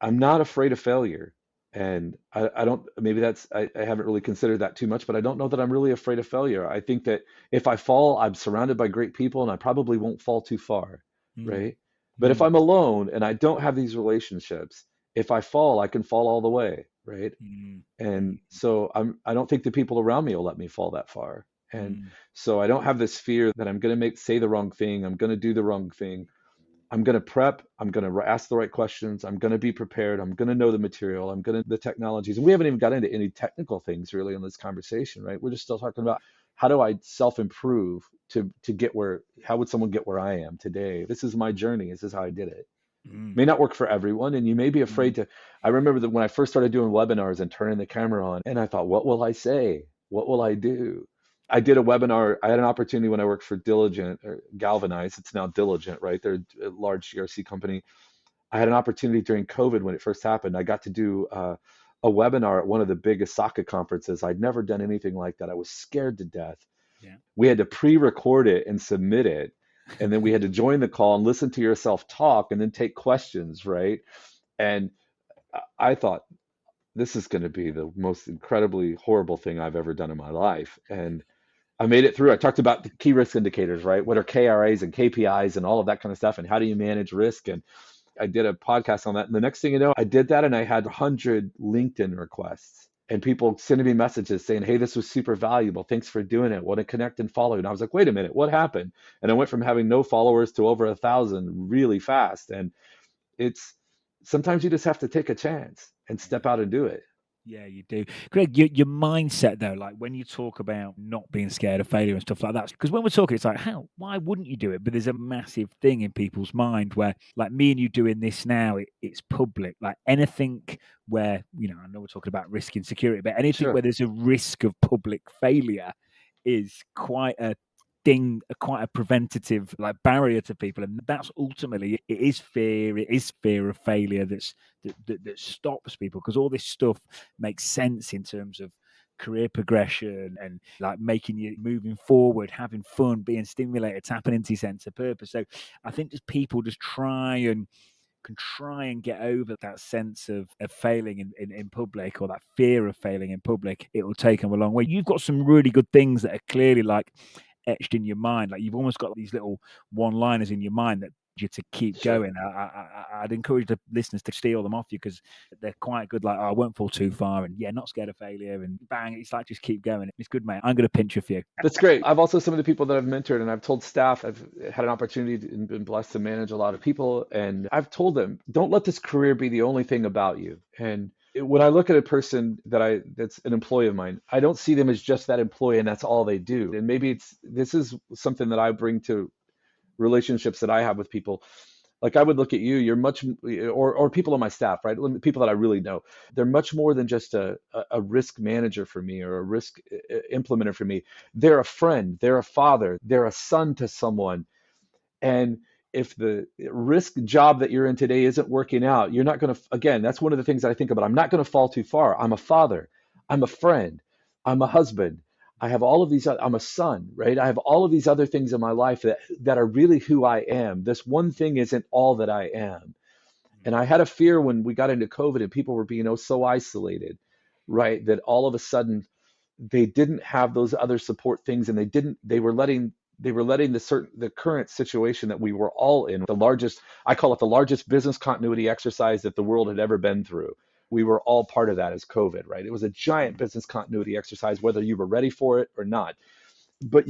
I'm not afraid of failure. And I don't, maybe I haven't really considered that too much, but I don't know that I'm really afraid of failure. I think that if I fall, I'm surrounded by great people and I probably won't fall too far, right? But if I'm alone and I don't have these relationships If I fall, I can fall all the way, right? Mm, And mm, so I don't think the people around me will let me fall that far. And mm, so I don't have this fear that I'm going to say the wrong thing. I'm going to do the wrong thing. I'm going to prep. I'm going to ask the right questions. I'm going to be prepared. I'm going to know the material. I'm going to the technologies. And we haven't even got into any technical things really in this conversation, right? We're just still talking about how do I self-improve to get where, how would someone get where I am today? This is my journey. This is how I did it. mm, May not work for everyone, and you may be afraid mm. to. I remember that when I first started doing webinars and turning the camera on, and I thought, what will I say? What will I do? I did a webinar. I had an opportunity when I worked for Diligent or Galvanize. It's now Diligent, right? They're a large GRC company. I had an opportunity during COVID when it first happened. I got to do a webinar at one of the big ASACA conferences. I'd never done anything like that. I was scared to death. Yeah. We had to pre-record it and submit it, and then we had to join the call and listen to yourself talk and then take questions, right? And I thought this is going to be the most incredibly horrible thing I've ever done in my life. And I made it through. I talked about the key risk indicators, right? What are KRAs and KPIs and all of that kind of stuff, and how do you manage risk? And I did a podcast on that. And the next thing you know, I did that and I had 100 LinkedIn requests and people sending me messages saying, hey, this was super valuable. Thanks for doing it. Want to connect and follow. And I was like, wait a minute, what happened? And I went from having no followers to over 1,000 really fast. And it's sometimes you just have to take a chance and step out and do it. Yeah, you do. Greg, your mindset though, like when you talk about not being scared of failure and stuff like that, because when we're talking, it's like, why wouldn't you do it? But there's a massive thing in people's mind where, like me and you doing this now, it's public. Like anything where, I know we're talking about risk and security, but anything Sure. where there's a risk of public failure is quite a thing, quite a preventative like barrier to people, and that's ultimately it is fear. It is fear of failure that stops people, because all this stuff makes sense in terms of career progression and like making you moving forward, having fun, being stimulated, tapping into your sense of purpose. So I think just people just try and get over that sense of failing in public, or that fear of failing in public. It will take them a long way. You've got some really good things that are clearly like etched in your mind. Like you've almost got these little one-liners in your mind that you to keep Sure. going. I'd encourage the listeners to steal them off you, because they're quite good. Like, I won't fall too far, and yeah, not scared of failure, and bang, it's like just keep going. It's good, mate. I'm going to pinch a few. That's great. I've also some of the people that I've mentored and I've told staff, I've had an opportunity and been blessed to manage a lot of people. And I've told them, don't let this career be the only thing about you. And when I look at a person that's an employee of mine, I don't see them as just that employee and that's all they do. And maybe this is something that I bring to relationships that I have with people. Like I would look at you, you're much, or people on my staff, right? People that I really know, they're much more than just a risk manager for me or a risk implementer for me. They're a friend, they're a father, they're a son to someone. And if the risk job that you're in today isn't working out, you're not going to, again, that's one of the things that I think about. I'm not going to fall too far. I'm a father, I'm a friend, I'm a husband. I have all of these, I'm a son, right? I have all of these other things in my life that are really who I am. This one thing isn't all that I am. And I had a fear when we got into COVID and people were being so isolated, right? That all of a sudden they didn't have those other support things and they were letting the current situation that we were all in, the largest, I call it the largest business continuity exercise that the world had ever been through. We were all part of that as COVID, right? It was a giant business continuity exercise, whether you were ready for it or not. But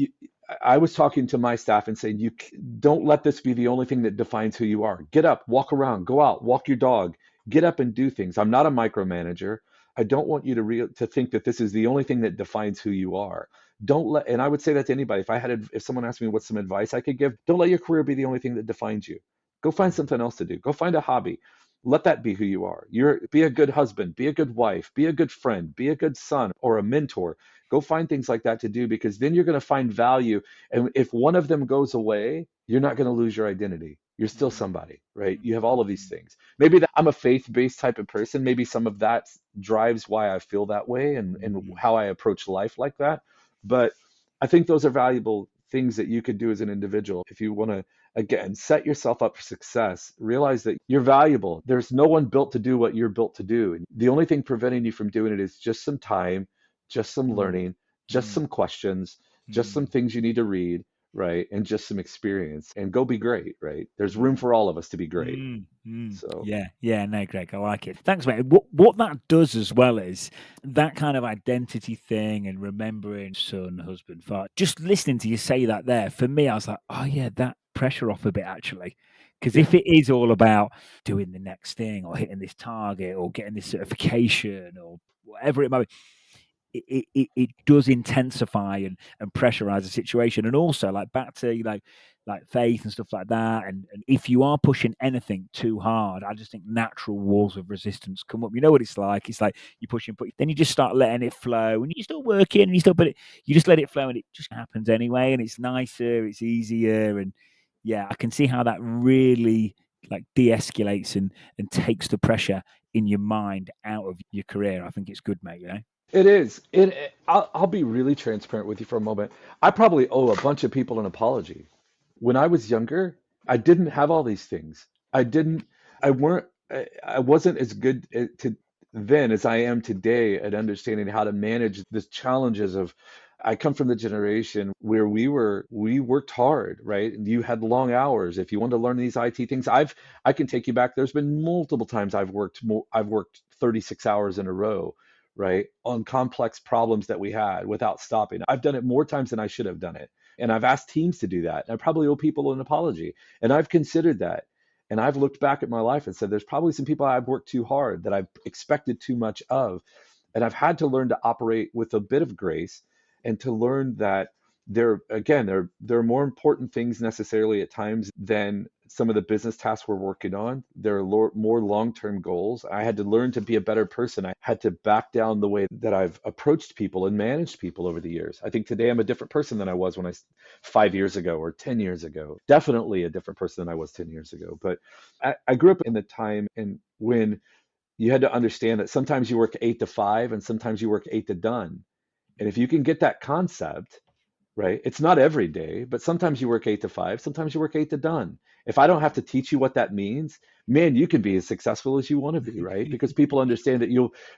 I was talking to my staff and saying, you don't let this be the only thing that defines who you are. Get up, walk around, go out, walk your dog, get up and do things. I'm not a micromanager. I don't want you to think that this is the only thing that defines who you are. Don't let, and I would say that to anybody. If someone asked me what's some advice I could give, don't let your career be the only thing that defines you. Go find something else to do. Go find a hobby. Let that be who you are. Be a good husband, be a good wife, be a good friend, be a good son or a mentor. Go find things like that to do, because then you're going to find value. And if one of them goes away, you're not going to lose your identity. You're still somebody, right? You have all of these things. Maybe I'm a faith-based type of person. Maybe some of that drives why I feel that way and how I approach life like that. But I think those are valuable things that you could do as an individual. If you want to, again, set yourself up for success, realize that you're valuable. There's no one built to do what you're built to do. And the only thing preventing you from doing it is just some time, just some learning, just some questions, just some things you need to read, right? And just some experience and go be great, right? There's room for all of us to be great. So Yeah, no, Greg, I like it. Thanks, mate. What that does as well is that kind of identity thing and remembering son, husband, father. Just listening to you say that there, for me, I was like, oh yeah, that pressure off a bit actually. Because yeah, if it is all about doing the next thing or hitting this target or getting this certification or whatever it might be, it does intensify and pressurize the situation. And also like back to like faith and stuff like that, and if you are pushing anything too hard, I just think natural walls of resistance come up. You know what it's like you push and then you just start letting it flow, and you still working and you just let it flow, and it just happens anyway, and it's nicer, it's easier. And yeah, I can see how that really like de-escalates and takes the pressure in your mind out of your career. I think it's good, mate, you know. it is. I'll be really transparent with you for a moment. I probably owe a bunch of people an apology. When I was younger, I didn't have all these things. I didn't, I wasn't as good to then as I am today at understanding how to manage the challenges of, I come from the generation where we worked hard, right? And you had long hours. If you wanted to learn these IT things, I can take you back. There's been multiple times I've worked 36 hours in a row, right? On complex problems that we had without stopping. I've done it more times than I should have done it. And I've asked teams to do that. And I probably owe people an apology. And I've considered that. And I've looked back at my life and said, there's probably some people I've worked too hard that I've expected too much of. And I've had to learn to operate with a bit of grace and to learn that there are more important things necessarily at times than some of the business tasks we're working on. There are more long-term goals. I had to learn to be a better person. I had to back down the way that I've approached people and managed people over the years. I think today I'm a different person than I was 5 years ago or 10 years ago. Definitely a different person than I was 10 years ago. But I grew up in the time and when you had to understand that sometimes you work 8 to 5 and sometimes you work 8 to done. And if you can get that concept, right? It's not every day, but sometimes you work 8 to 5, sometimes you work 8 to done. If I don't have to teach you what that means, man, you can be as successful as you want to be, right? Because people understand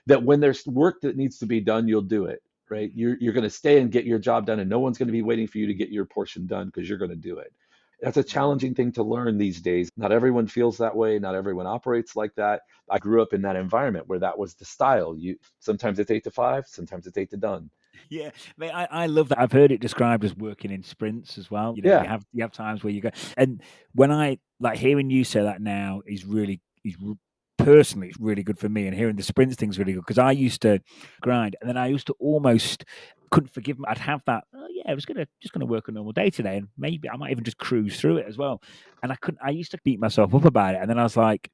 that when there's work that needs to be done, you'll do it, right? You're going to stay and get your job done, and no one's going to be waiting for you to get your portion done because you're going to do it. That's a challenging thing to learn these days. Not everyone feels that way. Not everyone operates like that. I grew up in that environment where that was the style. You sometimes it's 8 to 5, sometimes it's 8 to done. Yeah, mate, I love that. I've heard it described as working in sprints as well. You know, Yeah, you have times where you go, and when I like hearing you say that now personally it's really good for me, and hearing the sprints thing's really good because I used to grind, and then I used to almost couldn't forgive me. I'd have that. Oh yeah, I was just gonna work a normal day today, and maybe I might even just cruise through it as well. And I couldn't. I used to beat myself up about it, and then I was like,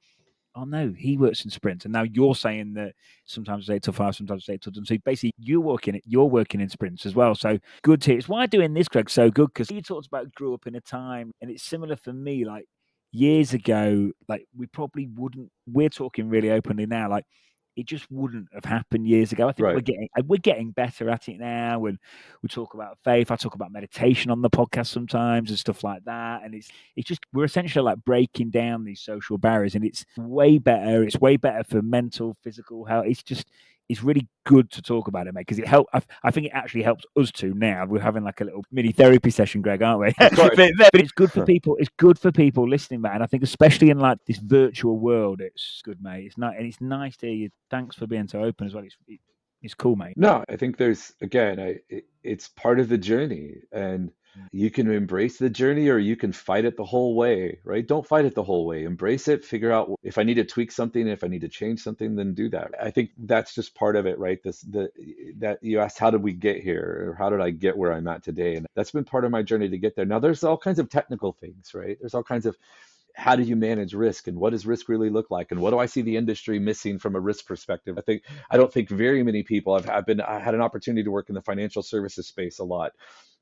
oh no, he works in sprints, and now you're saying that sometimes it's 8 to 5, sometimes it's 8 to 10. So basically, you're working in sprints as well. So good to hear. It's why doing this, Greg, so good because you talked about grew up in a time, and it's similar for me. Like years ago, like we probably wouldn't. We're talking really openly now, like. It just wouldn't have happened years ago. I think right. we're getting better at it now, and we talk about faith. I talk about meditation on the podcast sometimes and stuff like that. And it's just we're essentially like breaking down these social barriers, and it's way better. It's way better for mental, physical health. It's really good to talk about it, mate, because I think it actually helps us too. Now we're having like a little mini therapy session, Greg, aren't we? Of course. But it's good for people. It's good for people listening, man. I think especially in like this virtual world, it's good, mate. It's not, and it's nice to hear you. Thanks for being so open as well. It's cool, mate. No, I think there's again, it's part of the journey, and you can embrace the journey or you can fight it the whole way, right? Don't fight it the whole way. Embrace it. Figure out if I need to tweak something, if I need to change something, then do that. I think that's just part of it, right? That you asked, how did we get here, or how did I get where I'm at today? And that's been part of my journey to get there. Now, there's all kinds of technical things, right? There's all kinds of how do you manage risk and what does risk really look like and what do I see the industry missing from a risk perspective. I don't think very many people I had an opportunity to work in the financial services space a lot,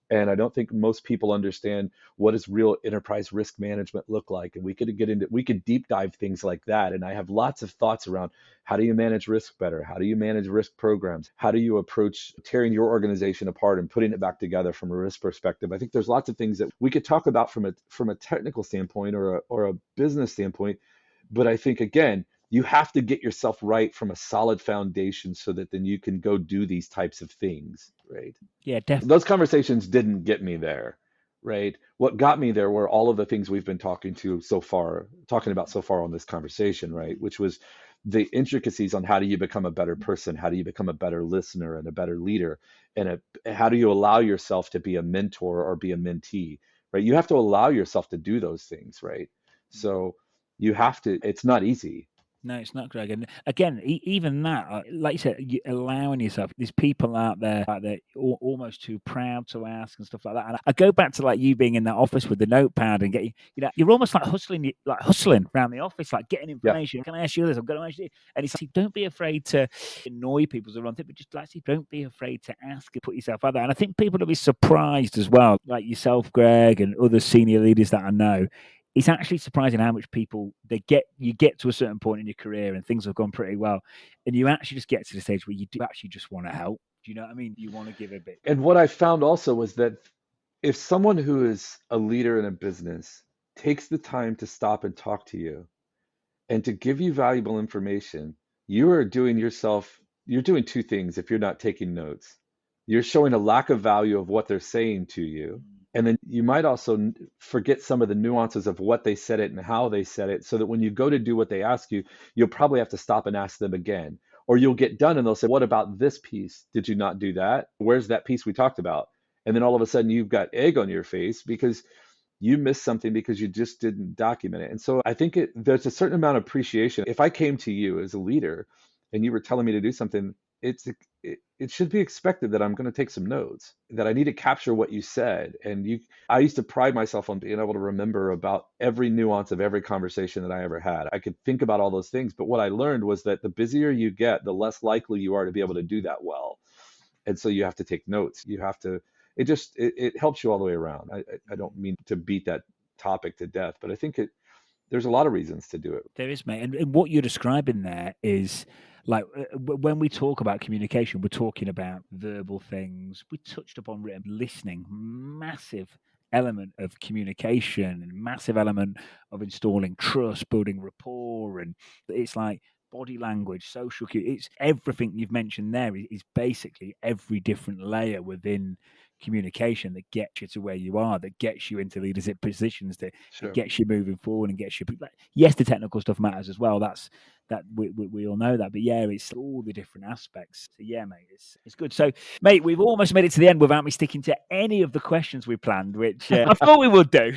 and I don't think most people understand what does real enterprise risk management look like. And we could deep dive things like that. And I have lots of thoughts around how do you manage risk better? How do you manage risk programs? How do you approach tearing your organization apart and putting it back together from a risk perspective? I think there's lots of things that we could talk about from a technical standpoint or a business standpoint. But I think again, you have to get yourself right from a solid foundation so that then you can go do these types of things, right? Yeah, definitely. Those conversations didn't get me there. right? What got me there were all of the things we've been talking about so far on this conversation, right? Which was the intricacies on how do you become a better person, how do you become a better listener and a better leader, and how do you allow yourself to be a mentor or be a mentee, right? You have to allow yourself to do those things, right? So you have to. It's not easy. No, it's not, Greg. And again, even that, like you said, allowing yourself. There's people out there like they're almost too proud to ask and stuff like that. And I go back to like you being in that office with the notepad and getting, you're almost like hustling around the office, like getting Yeah. information. Can I ask you this? I'm going to ask you. And it's like, don't be afraid to annoy people around it, but just like, don't be afraid to ask and put yourself out there. And I think people will be surprised as well, like yourself, Greg, and other senior leaders that I know. It's actually surprising how much people you get to a certain point in your career and things have gone pretty well, and you actually just get to the stage where you do actually just want to help. Do you know what I mean? You want to give a bit. And what I found also was that if someone who is a leader in a business takes the time to stop and talk to you and to give you valuable information, you're doing two things if you're not taking notes. You're showing a lack of value of what they're saying to you. And then you might also forget some of the nuances of what they said it and how they said it, so that when you go to do what they ask you, you'll probably have to stop and ask them again. Or you'll get done and they'll say, "What about this piece? Did you not do that? Where's that piece we talked about?" And then all of a sudden you've got egg on your face because you missed something because you just didn't document it. And so I think there's a certain amount of appreciation. If I came to you as a leader and you were telling me to do something, it should be expected that I'm going to take some notes, that I need to capture what you said. I used to pride myself on being able to remember about every nuance of every conversation that I ever had. I could think about all those things, but what I learned was that the busier you get, the less likely you are to be able to do that well. And so you have to take notes. You have to, it helps you all the way around. I don't mean to beat that topic to death, but I think there's a lot of reasons to do it. There is, mate. And what you're describing there is like when we talk about communication, we're talking about verbal things. We touched upon written listening, massive element of communication and massive element of installing trust, building rapport. And it's like body language, social cue. It's everything you've mentioned there is basically every different layer within communication that gets you to where you are, that gets you into leadership positions, that it Sure. gets you moving forward and gets you. Yes, the technical stuff matters as well. That we all know that. But yeah, it's all the different aspects. So yeah, mate, it's good. So, mate, we've almost made it to the end without me sticking to any of the questions we planned, which I thought we would do.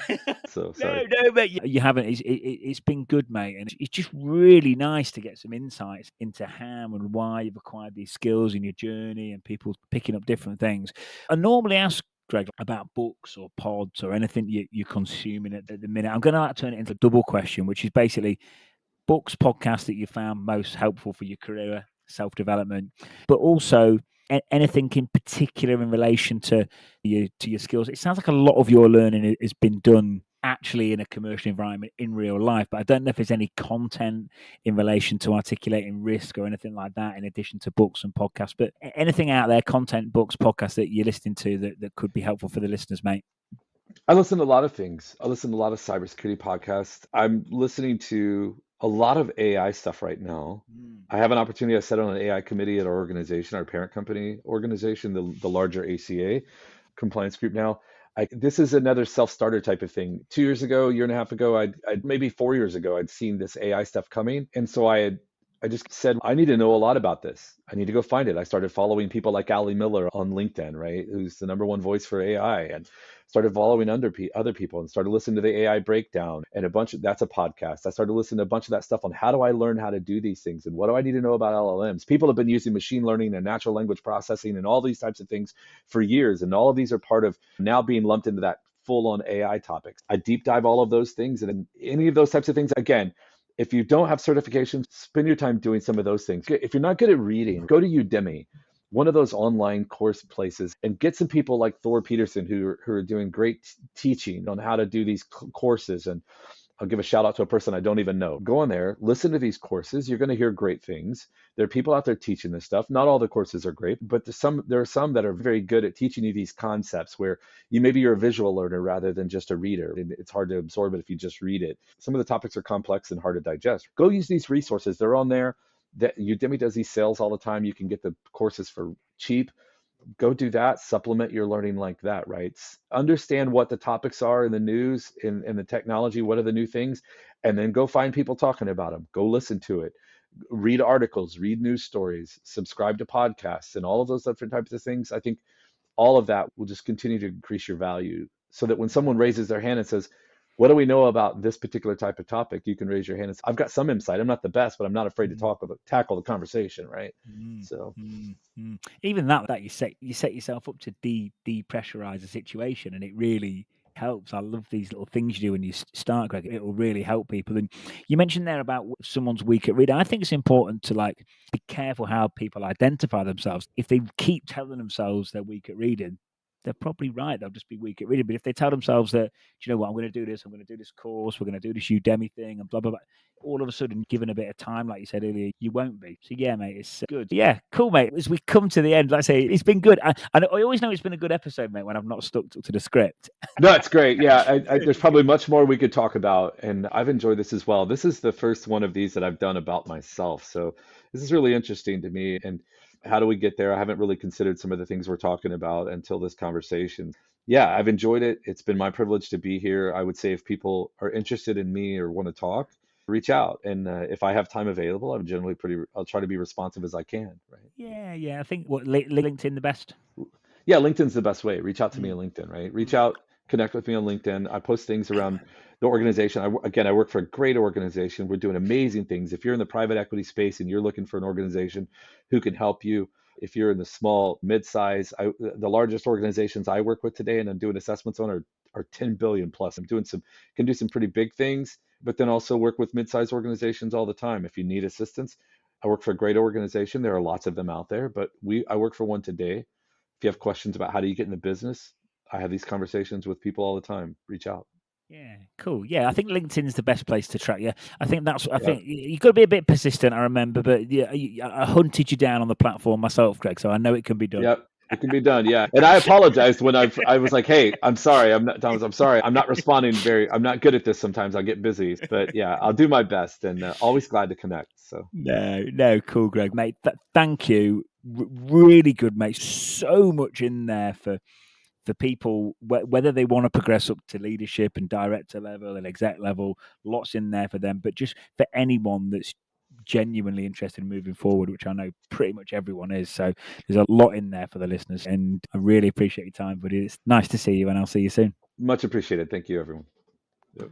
So No, sorry. no, mate, you haven't. It's been good, mate, and it's just really nice to get some insights into how and why you've acquired these skills in your journey and people picking up different things. I normally ask Greg, about books or pods or anything you're consuming at the minute. I'm going to turn it into a double question, which is basically books, podcasts that you found most helpful for your career, self development, but also anything in particular in relation to your skills. It sounds like a lot of your learning has been done actually in a commercial environment in real life, but I don't know if there's any content in relation to articulating risk or anything like that in addition to books and podcasts. But anything out there, content, books, podcasts that you're listening to that could be helpful for the listeners, mate. I listen to a lot of things. I listen to a lot of cybersecurity podcasts. I'm listening to a lot of AI stuff right now. I have an opportunity. I sat on an AI committee at our organization, our parent company organization, the larger ACA compliance group now. This is another self-starter type of thing. 2 years ago, year and a half ago, maybe 4 years ago, I'd seen this AI stuff coming. And so I just said, I need to know a lot about this. I need to go find it. I started following people like Ali Miller on LinkedIn, right? Who's the number one voice for AI, and started following other people and started listening to the AI breakdown and that's a podcast. I started listening to a bunch of that stuff on how do I learn how to do these things and what do I need to know about LLMs. People have been using machine learning and natural language processing and all these types of things for years. And all of these are part of now being lumped into that full on AI topics. I deep dive all of those things, and any of those types of things, again, if you don't have certifications, spend your time doing some of those things. If you're not good at reading, go to Udemy, one of those online course places, and get some people like Thor Peterson who are doing great teaching on how to do these courses. And I'll give a shout out to a person I don't even know. Go on there, listen to these courses. You're going to hear great things. There are people out there teaching this stuff. Not all the courses are great, but there are some that are very good at teaching you these concepts where you're a visual learner rather than just a reader. And it's hard to absorb it if you just read it. Some of the topics are complex and hard to digest. Go use these resources. They're on there. Udemy does these sales all the time. You can get the courses for cheap. go do that, supplement your learning like that, right? Understand what the topics are in the news, in the technology, what are the new things, and then go find people talking about them. Go listen to it, read articles, read news stories, subscribe to podcasts, and all of those different types of things. I think all of that will just continue to increase your value so that when someone raises their hand and says, what do we know about this particular type of topic? You can raise your hand and say, I've got some insight. I'm not the best, but I'm not afraid to tackle the conversation, right? Mm, So mm, mm. Even that you set yourself up to depressurize the situation, and it really helps. I love these little things you do when you start, Greg. It will really help people. And you mentioned there about someone's weak at reading. I think it's important to be careful how people identify themselves. If they keep telling themselves they're weak at reading, they're probably right. They'll just be weak at reading. But if they tell themselves that, do you know what, I'm going to do this, I'm going to do this course, we're going to do this Udemy thing, and blah blah blah, all of a sudden, given a bit of time, like you said earlier, you won't be. So yeah, mate, it's good. Yeah, cool, mate. As we come to the end, like I say, it's been good. I always know it's been a good episode, mate, when I've not stuck to the script. no, it's great. Yeah, there's probably much more we could talk about, and I've enjoyed this as well. This is the first one of these that I've done about myself, so this is really interesting to me. And how do we get there? I haven't really considered some of the things we're talking about until this conversation. Yeah, I've enjoyed it. It's been my privilege to be here. I would say if people are interested in me or want to talk, reach out, and if I have time available, I'm generally I'll try to be responsive as I can. Right. Yeah. I think LinkedIn the best. Yeah, LinkedIn's the best way. Reach out to me Mm, on LinkedIn, right? mm. Reach out, connect with me on LinkedIn. I post things around the organization. Again, I work for a great organization. We're doing amazing things. If you're in the private equity space and you're looking for an organization who can help you, if you're in the small, mid-size, the largest organizations I work with today and I'm doing assessments on are 10 billion plus. Can do some pretty big things, but then also work with mid-size organizations all the time. If you need assistance, I work for a great organization. There are lots of them out there, but I work for one today. If you have questions about how do you get in the business, I have these conversations with people all the time. Reach out. Yeah, cool. Yeah, I think LinkedIn's the best place to track you. I think I Yeah. think you've got to be a bit persistent. I remember, but yeah, I hunted you down on the platform myself, Greg. So I know it can be done. Yep. It can be done. Yeah. And I apologized when I was like, hey, I'm sorry. I'm not, Thomas, I'm sorry. I'm not responding I'm not good at this sometimes. I get busy, but yeah, I'll do my best and always glad to connect. So No, cool, Greg, mate. Thank you. Really good, mate. So much in there for people, whether they want to progress up to leadership and director level and exec level, lots in there for them. But just for anyone that's genuinely interested in moving forward, which I know pretty much everyone is. So there's a lot in there for the listeners. And I really appreciate your time, buddy. It's nice to see you, and I'll see you soon. much appreciated. Thank you, everyone. Yep.